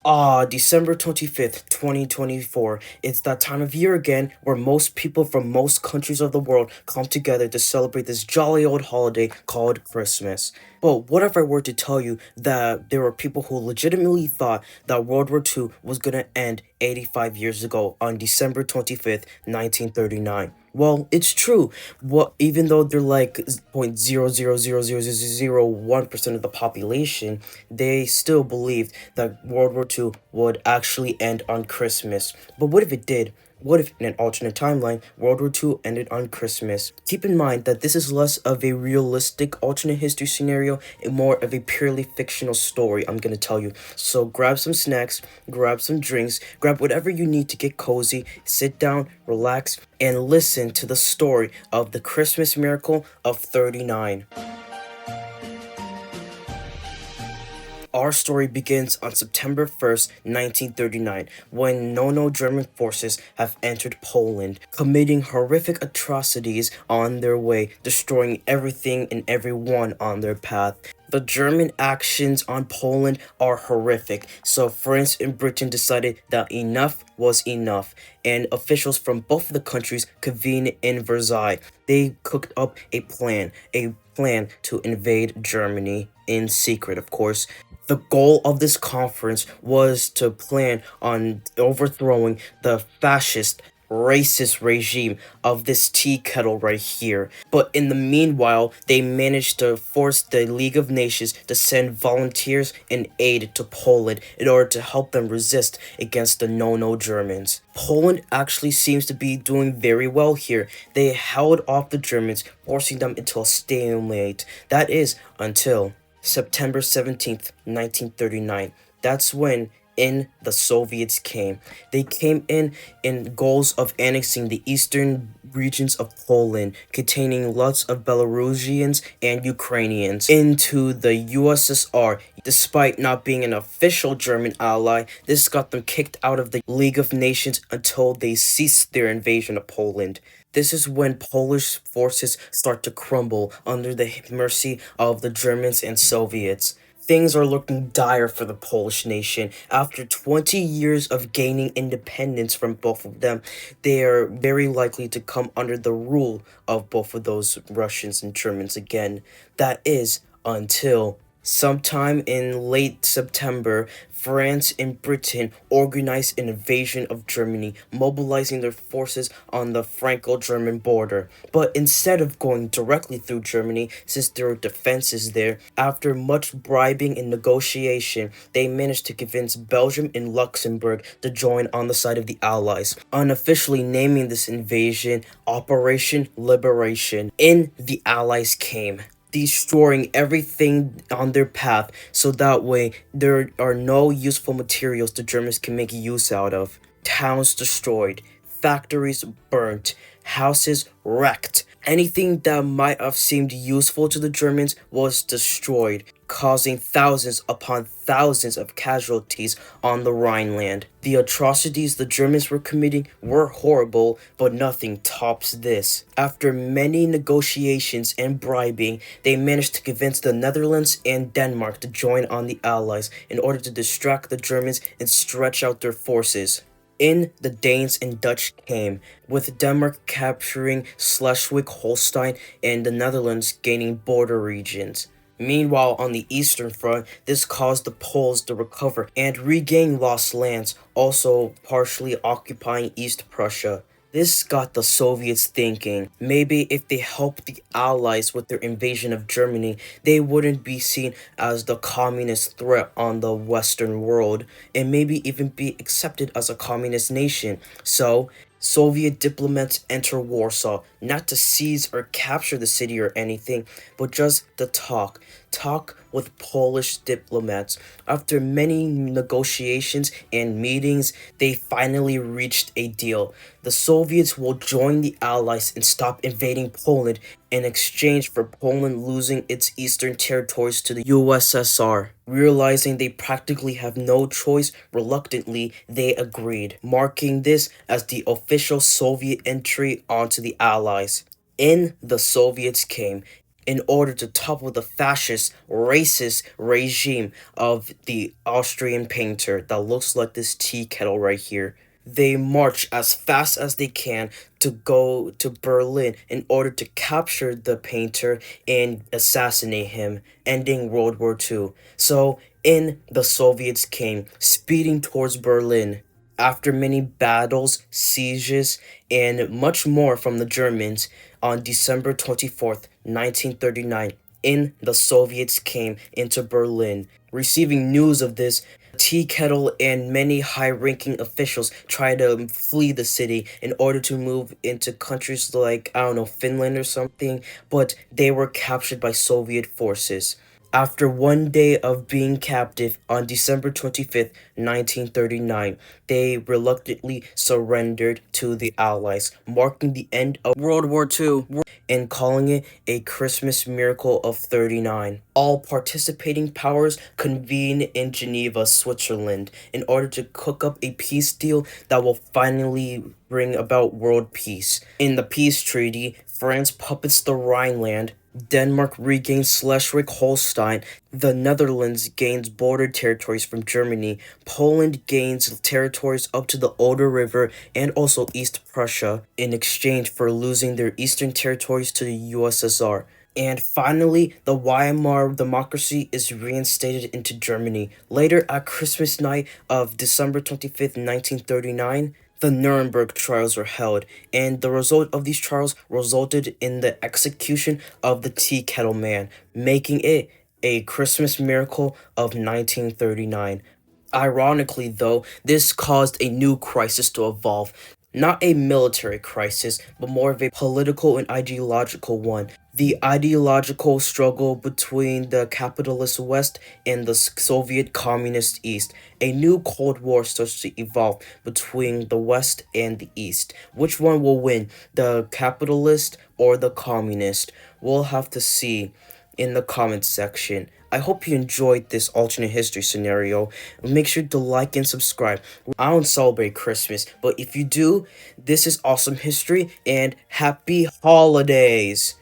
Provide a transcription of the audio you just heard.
December 25th, 2024. It's that time of year again where most people from most countries of the world come together to celebrate this jolly old holiday called Christmas. But what if I were to tell you that there were people who legitimately thought that World War II was gonna end 85 years ago on December 25th, 1939? Well, it's true. What even though they're like 0.0000001% of the population, they still believed that World War II would actually end on Christmas. But what if it did? What if, in an alternate timeline, World War II ended on Christmas? Keep in mind that this is less of a realistic alternate history scenario and more of a purely fictional story I'm gonna tell you. So grab some snacks, grab some drinks, grab whatever you need to get cozy, sit down, relax, and listen to the story of the Christmas miracle of 39. Our story begins on September 1st, 1939, when German forces have entered Poland, committing horrific atrocities on their way, destroying everything and everyone on their path. The German actions on Poland are horrific, so France and Britain decided that enough was enough, and officials from both of the countries convened in Versailles. They cooked up a plan to invade Germany, in secret, of course. The goal of this conference was to plan on overthrowing the fascist, racist regime of this tea kettle right here. But in the meanwhile, they managed to force the League of Nations to send volunteers and aid to Poland in order to help them resist against the no Germans. Poland actually seems to be doing very well here. They held off the Germans, forcing them into a stalemate. That is, until September 17th, 1939. That's when the Soviets came. They came in goals of annexing the eastern regions of Poland, containing lots of Belarusians and Ukrainians, into the USSR. Despite not being an official German ally, this got them kicked out of the League of Nations until they ceased their invasion of Poland. This is when Polish forces start to crumble under the mercy of the Germans and Soviets. Things are looking dire for the Polish nation. After 20 years of gaining independence from both of them, they are very likely to come under the rule of both of those Russians and Germans again. That is, until sometime in late September, France and Britain organized an invasion of Germany, mobilizing their forces on the Franco-German border. But instead of going directly through Germany, since there were defenses there, after much bribing and negotiation, they managed to convince Belgium and Luxembourg to join on the side of the Allies, unofficially naming this invasion Operation Liberation. In the Allies came, destroying everything on their path, so that way there are no useful materials the Germans can make use out of. Towns destroyed, factories burnt, houses wrecked. Anything that might have seemed useful to the Germans was destroyed, causing thousands upon thousands of casualties on the Rhineland. The atrocities the Germans were committing were horrible, but nothing tops this. After many negotiations and bribing, they managed to convince the Netherlands and Denmark to join on the Allies in order to distract the Germans and stretch out their forces. In the Danes and Dutch came, with Denmark capturing Schleswig-Holstein and the Netherlands gaining border regions. Meanwhile, on the Eastern Front, this caused the Poles to recover and regain lost lands, also partially occupying East Prussia. This got the Soviets thinking, maybe if they helped the Allies with their invasion of Germany, they wouldn't be seen as the communist threat on the Western world, and maybe even be accepted as a communist nation. So, Soviet diplomats enter Warsaw, not to seize or capture the city or anything, but just to talk with Polish diplomats. After many negotiations and meetings, they finally reached a deal. The Soviets will join the Allies and stop invading Poland in exchange for Poland losing its eastern territories to the USSR. Realizing they practically have no choice, reluctantly, they agreed, marking this as the official Soviet entry onto the Allies. In the Soviets came, in order to topple the fascist, racist regime of the Austrian painter that looks like this tea kettle right here. They march as fast as they can to go to Berlin in order to capture the painter and assassinate him, ending World War II. So, in the Soviets came, speeding towards Berlin. After many battles, sieges, and much more from the Germans, on December 24th, 1939, in the Soviets came into Berlin. Receiving news of this, Tea Kettle and many high-ranking officials tried to flee the city in order to move into countries like, I don't know, Finland or something, but they were captured by Soviet forces. After one day of being captive on December 25th, 1939, they reluctantly surrendered to the Allies, marking the end of World War II and calling it a Christmas miracle of 39. All participating powers convene in Geneva, Switzerland, in order to cook up a peace deal that will finally bring about world peace. In the peace treaty, France puppets the Rhineland, Denmark regains Schleswig-Holstein, the Netherlands gains border territories from Germany, Poland gains territories up to the Oder River and also East Prussia in exchange for losing their eastern territories to the USSR. And finally, the Weimar democracy is reinstated into Germany. Later, at Christmas night of December 25th, 1939, the Nuremberg trials were held, and the result of these trials resulted in the execution of the Tea Kettle Man, making it a Christmas miracle of 1939. Ironically, though, this caused a new crisis to evolve. Not a military crisis, but more of a political and ideological one. The ideological struggle between the capitalist West and the Soviet Communist East. A new Cold War starts to evolve between the West and the East. Which one will win, the capitalist or the communist? We'll have to see in the comments section. I hope you enjoyed this alternate history scenario. Make sure to like and subscribe. I don't celebrate Christmas, but if you do, this is awesome history and happy holidays.